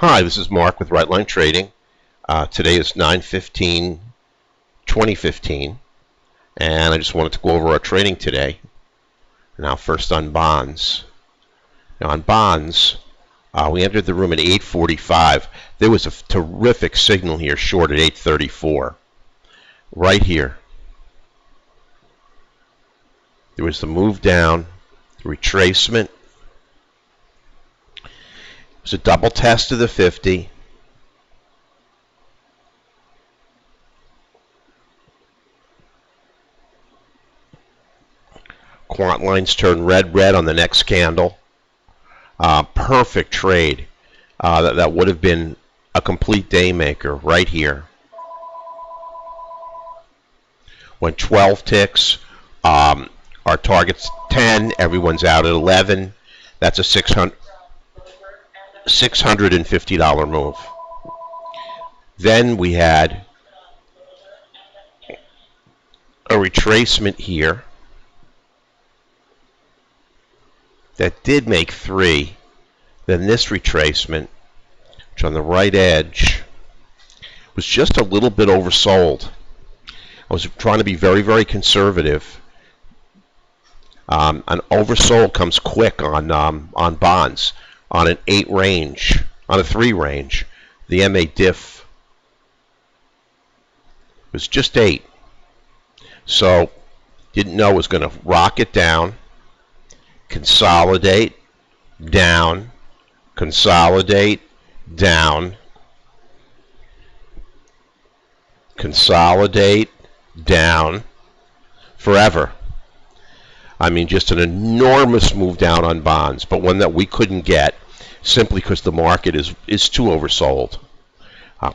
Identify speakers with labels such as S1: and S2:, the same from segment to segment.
S1: Hi, this is Mark with Right Line Trading. Today is 9/15/2015, and I just wanted to go over our trading today. Now, first on bonds. Now, on bonds, we entered the room at 8:45. There was a terrific signal here, short at 8:34. Right here. There was the move down, the retracement. It was a double test of the 50. Quant lines turn red on the next candle. Perfect trade. That would have been a complete day maker right here. When 12 ticks, our target's 10. Everyone's out at 11. That's a $650 move. Then we had a retracement here that did make 3. Then this retracement, which on the right edge was just a little bit oversold. I was trying to be very, very conservative. An oversold comes quick on bonds, on an 8 range, on a 3 range. The MA diff was just 8. So didn't know it was going to rocket down, consolidate, down, consolidate, down, consolidate, down, forever. I mean, just an enormous move down on bonds, but one that we couldn't get simply because the market is too oversold.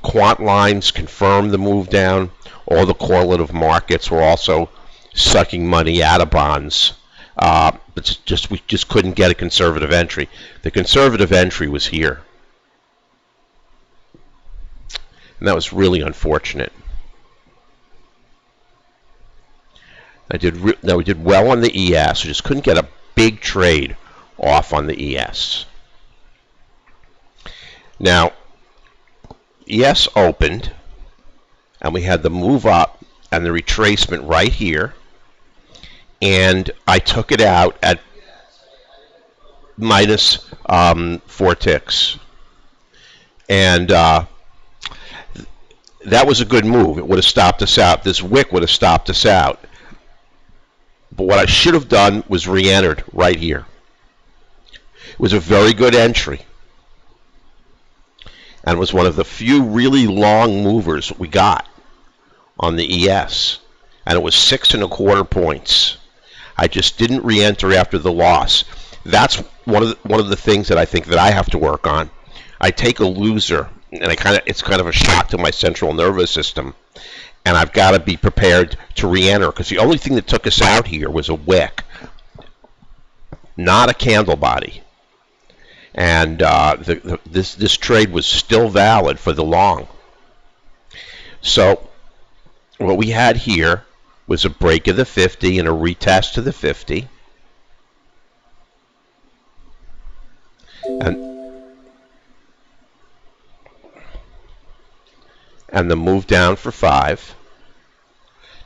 S1: Quant lines confirmed the move down. All the correlative markets were also sucking money out of bonds. But we just couldn't get a conservative entry. The conservative entry was here. And that was really unfortunate. We did well on the ES. We just couldn't get a big trade off on the ES. Now, ES opened, and we had the move up and the retracement right here. And I took it out at minus 4 ticks. And that was a good move. It would have stopped us out. This wick would have stopped us out. But what I should have done was re-entered right here. It was a very good entry. And was one of the few really long movers we got on the ES. And it was 6 1/4 points. I just didn't re-enter after the loss. That's one of the things that I think that I have to work on. I take a loser, and it's kind of a shock to my central nervous system, and I've got to be prepared to re-enter, because the only thing that took us out here was a wick, not a candle body. And this trade was still valid for the long. So what we had here was a break of the 50 and a retest to the 50. And the move down for 5.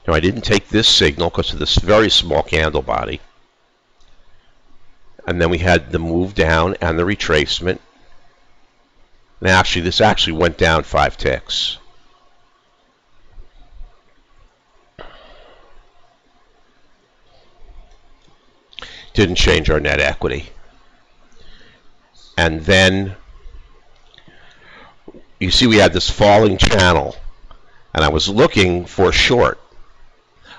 S1: Now, I didn't take this signal because of this very small candle body. And then we had the move down and the retracement. And actually, this actually went down 5 ticks. Didn't change our net equity. And then you see we had this falling channel, and I was looking for a short.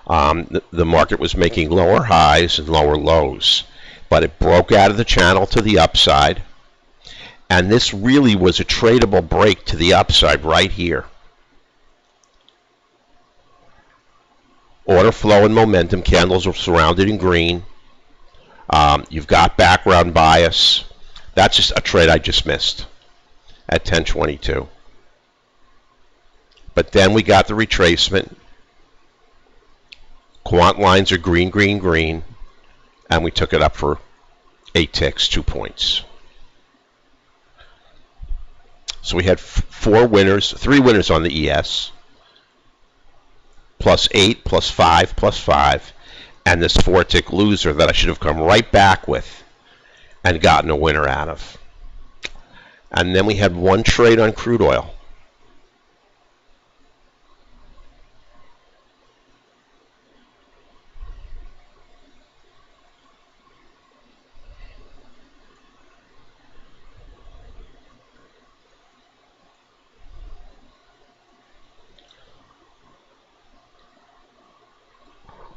S1: The market was making lower highs and lower lows, but it broke out of the channel to the upside, and this really was a tradable break to the upside right here. Order flow and momentum candles are surrounded in green. You've got background bias. That's just a trade I just missed at 10:22. But then we got the retracement. Quant lines are green, green, green, and we took it up for 8 ticks, 2 points. So we had 3 winners on the ES, plus 8, plus 5, plus 5, and this 4-tick loser that I should have come right back with and gotten a winner out of. And then we had 1 trade on crude oil.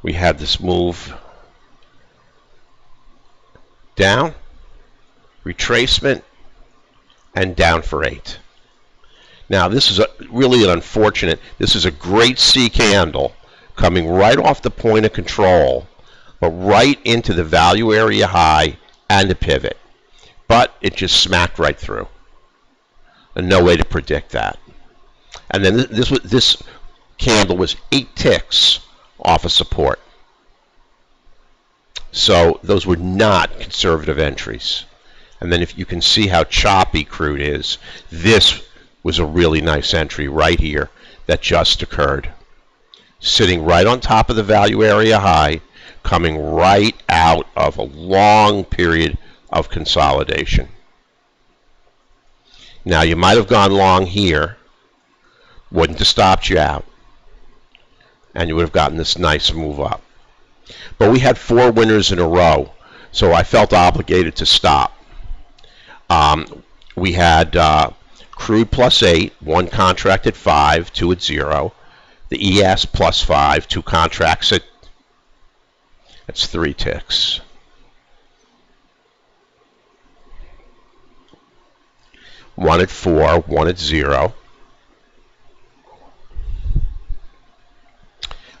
S1: We had this move down, retracement, and down for 8. Now this is really an unfortunate, this is a great C candle coming right off the point of control, but right into the value area high and a pivot. But it just smacked right through. And no way to predict that. And then this candle was 8 ticks off of support. So those were not conservative entries. And then if you can see how choppy crude is, this was a really nice entry right here that just occurred. Sitting right on top of the value area high, coming right out of a long period of consolidation. Now you might have gone long here, wouldn't have stopped you out, and you would have gotten this nice move up. But we had 4 winners in a row, so I felt obligated to stop. We had crude plus 8, 1 contract at 5, 2 at 0. The ES plus 5, 2 contracts at, that's 3 ticks. One at 4, 1 at 0.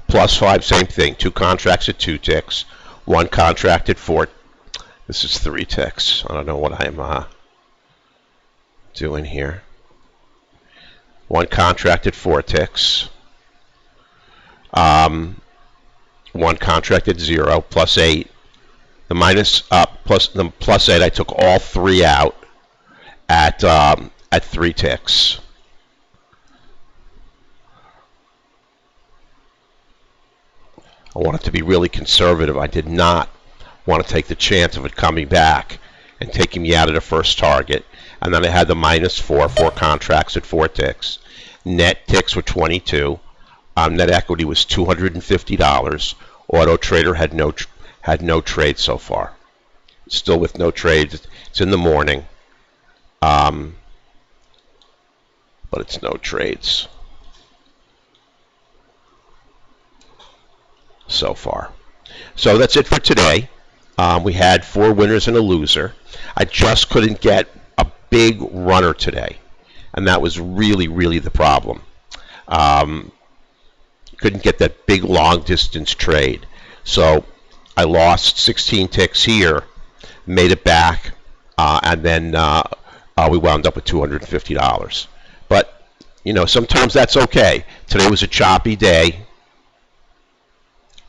S1: Plus 5, same thing. 2 contracts at 2 ticks. 1 contract at 4. This is 3 ticks. I don't know what I'm doing here. 1 contract at 4 ticks. 1 contract at 0, plus 8. The minus plus the plus 8. I took all 3 out at 3 ticks. I wanted to be really conservative. I did not want to take the chance of it coming back and taking me out of the first target. And then I had the minus 4 contracts at 4 ticks. Net ticks were 22. Net equity was $250. Auto Trader had no trade so far. Still with no trades. It's in the morning, but it's no trades so far. So that's it for today. We had 4 winners and a loser. I just couldn't get a big runner today, and that was really the problem. Couldn't get that big long distance trade. So I lost 16 ticks here, made it back, and then we wound up with $250. But you know, sometimes that's okay. Today was a choppy day.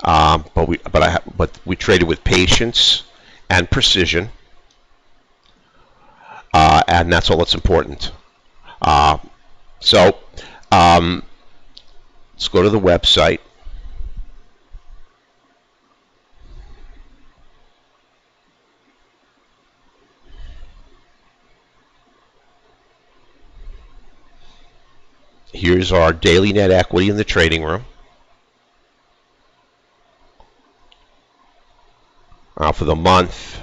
S1: But we traded with patience and precision, and that's all that's important. So let's go to the website. Here's our daily net equity in the trading room. For the month,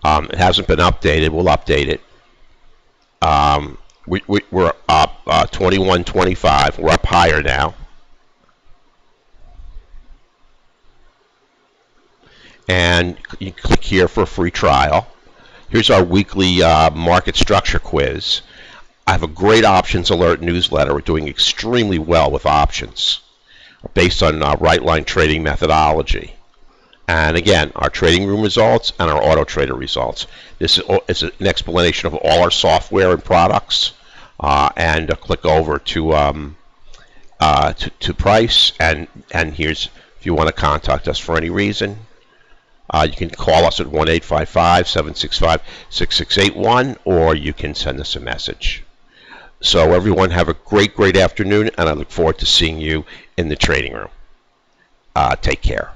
S1: it hasn't been updated. We'll update it. We're up 21.25. We're up higher now. And you click here for a free trial. Here's our weekly market structure quiz. I have a great options alert newsletter. We're doing extremely well with options based on right line trading methodology. And again, our trading room results and our auto trader results. This is an explanation of all our software and products. And click over to price. And here's, if you want to contact us for any reason, you can call us at 1-855-765-6681, or you can send us a message. So everyone have a great afternoon, and I look forward to seeing you in the trading room. Take care.